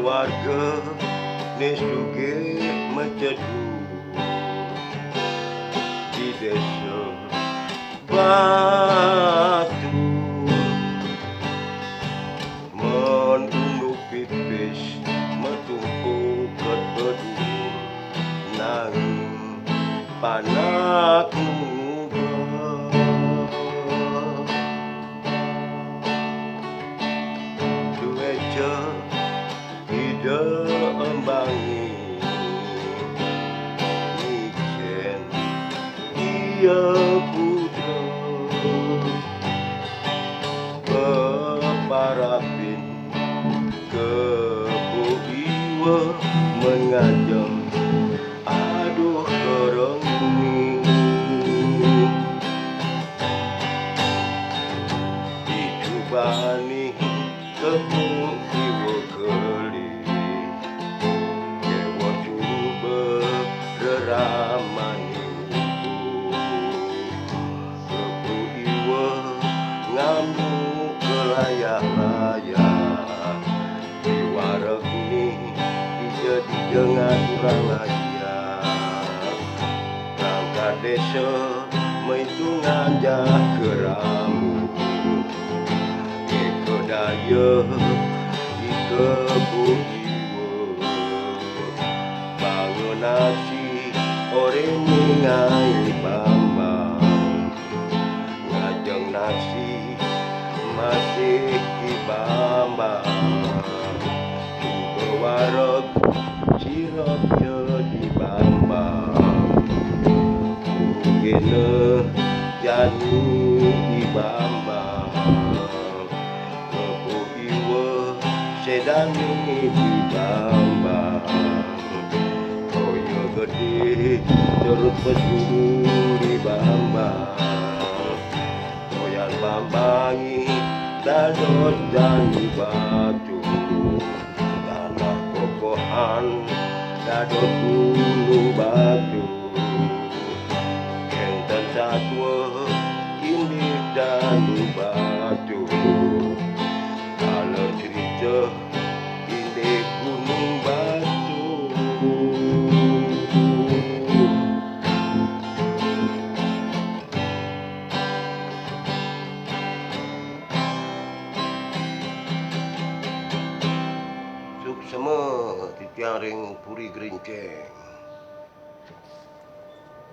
keluarga nesuge menceduh di desa batu menunggu pipis metumpu kebedur nanging panak dueja ide embangi ijen iya putra peparapin kebu iwa mengajeng aduh kerengi dicubani kebu iwa keli kewa coba reramani kebu iwa ngamuk kelayak-layak wareg ni jadi dengan kurang ajar rangka desa maitu ngajak keramu iko daya iko buiwa bangun nasi ore ningai bambang ngajeng nasi masih di bambang wareg sirop di bambang gene jani di bambang kebu iwa sedani di bambang koyo gede jeruk pesu di bambang koyan bambangi dadot jani batu dadot gunung batu enten satwa ini dan batu kalau cerita ini gunung batu suksema titiaring puri gerinceng